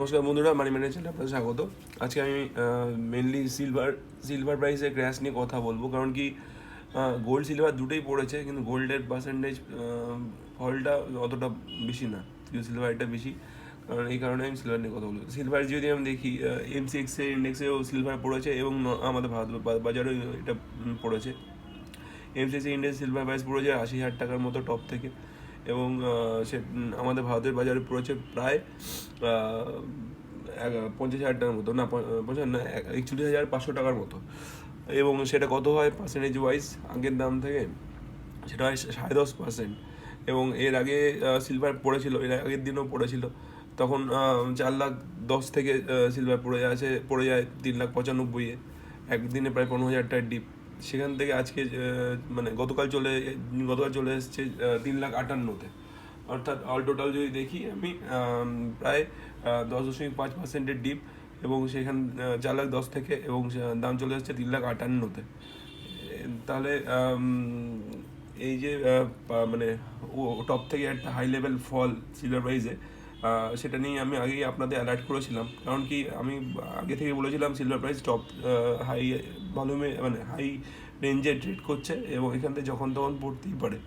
নমস্কার বন্ধুরা, মানি ম্যানের চ্যানেলে আপনাদের স্বাগত। আজকে আমি মেনলি সিলভার প্রাইসের ক্র্যাশ নিয়ে কথা বলবো। কারণ কি গোল্ড সিলভার দুটোই পড়েছে, কিন্তু গোল্ডের পার্সেন্টেজ ফলটা অতটা বেশি না, কিন্তু সিলভারটা বেশি। কারণ এই কারণে আমি সিলভার নিয়ে কথা বলবো। সিলভার যদি আমি দেখি, এমসিএক্সের ইন্ডেক্সেও সিলভার পড়েছে এবং আমাদের ভারত বাজারেও এটা পড়েছে। এমসিএক্স ইন্ডেক্স সিলভার প্রাইস পড়েছে 80,000 টাকার মতো টপ থেকে, এবং সে আমাদের ভারতের বাজারে পড়েছে প্রায় 50,000 টাকার মতো, না 41,500 টাকার মতো। এবং সেটা কত হয় পার্সেন্টেজ ওয়াইজ আগের দাম থেকে? সেটা হয় 10.5%। এবং এর আগে সিলভার পড়েছিল, এর আগের দিনও পড়েছিল, তখন 4,10,000 থেকে সিলভার পড়ে যায় 3,95,000-এ, একদিনে প্রায় 15,000 টাকার ডিপ। সেখান থেকে আজকে মানে গতকাল চলে এসছে 3,58,000-তে। অর্থাৎ অল টোটাল যদি দেখি আমি, প্রায় 10.5%-এর ডিপ, এবং সেখান 4,10,000 থেকে, এবং দাম চলে এসছে 3,58,000-তে। তাহলে এই যে মানে টপ থেকে একটা হাই লেভেল ফল সিলভার প্রাইসে, সেটা নিয়ে আমি আগেই আপনাদের অ্যালার্ট করেছিলাম। কারণ কি আমি আগে থেকে বলেছিলাম সিলভার প্রাইস টপ হাই ভলিউমে, মানে হাই রেঞ্জে ট্রেড করছে, এবং এখান থেকে যখন তখন পড়তেই পারে।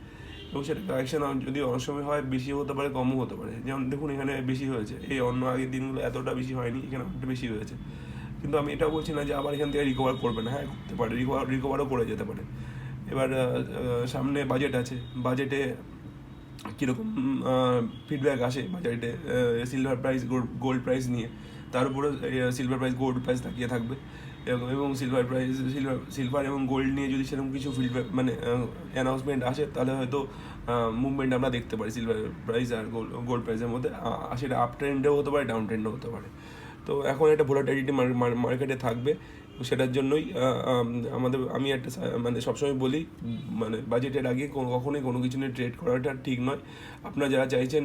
এবং সেটা কারেকশন যদি অনেক সময় হয়, বেশি হতে পারে, কমও হতে পারে। যেমন দেখুন, এখানে বেশি হয়েছে, এই অন্য আগের দিনগুলো এতটা বেশি হয়নি, এখানে অনেকটা বেশি হয়েছে। কিন্তু আমি এটাও বলছি না যে আবার এখান থেকে রিকভার করবে না, হ্যাঁ করতে পারে, রিকভারও করে যেতে পারে। এবার সামনে বাজেট আছে, বাজেটে কীরকম ফিডব্যাক আসে বাজেটে সিলভার প্রাইস গোল্ড প্রাইস নিয়ে, তার উপরে সিলভার প্রাইস গোল্ড প্রাইস তাকিয়ে থাকবে। এবং সিলভার এবং গোল্ড নিয়ে যদি সেরকম কিছু ফিডব্যাক মানে অ্যানাউন্সমেন্ট আসে, তাহলে হয়তো মুভমেন্ট আমরা দেখতে পারি সিলভার প্রাইস আর গোল্ড প্রাইসের মধ্যে। সেটা আপ ট্রেন্ডেও হতে পারে, ডাউন ট্রেন্ডেও হতে পারে। তো এখন একটা ভোলাটিলিটি মার্কেটে থাকবে। সেটার জন্যই আমি একটা মানে সবসময় বলি, মানে বাজেটের আগে কখনোই কোনো কিছু নিয়ে ট্রেড করাটা ঠিক নয়। আপনারা যারা চাইছেন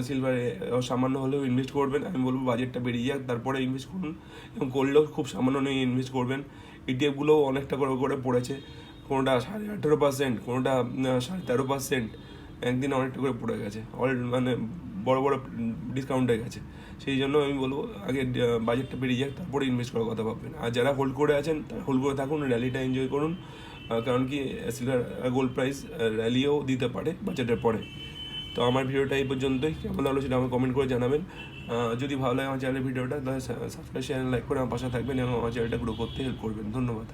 সিলভারে সামান্য হলেও ইনভেস্ট করবেন, আমি বলবো বাজেটটা বেরিয়ে যাক, তারপরে ইনভেস্ট করুন। এবং করলেও খুব সামান্য নিয়ে ইনভেস্ট করবেন। ইটিএফগুলোও অনেকটা করে পড়েছে, কোনোটা 18.5%, কোনোটা 13.5%, একদিনে অনেকটা করে পড়ে গেছে, মানে বড় বড় ডিসকাউন্ট হয়ে গেছে। সেই জন্য আমি বলবো আগে বাজেটটা বেরিয়ে যাক, তারপরে ইনভেস্ট করার কথা ভাববেন। আর যারা হোল্ড করে আছেন, তারা হোল্ড করে থাকুন, র্যালিটা এনজয় করুন। কারণ কি সিলভার গোল্ড প্রাইস র্যালিও দিতে পারে বাজেটের পরে। তো আমার ভিডিওটা এই পর্যন্তই। কেমন লাগলো সেটা আমাকে কমেন্ট করে জানাবেন। যদি ভালো লাগে আমার চ্যানেলের ভিডিওটা, তাহলে সাবস্ক্রাইব, চ্যানেল লাইক করে আমার পাশে থাকবেন, এবং আমার চ্যানেলটা গ্রো করতে হেল্প করবেন। ধন্যবাদ।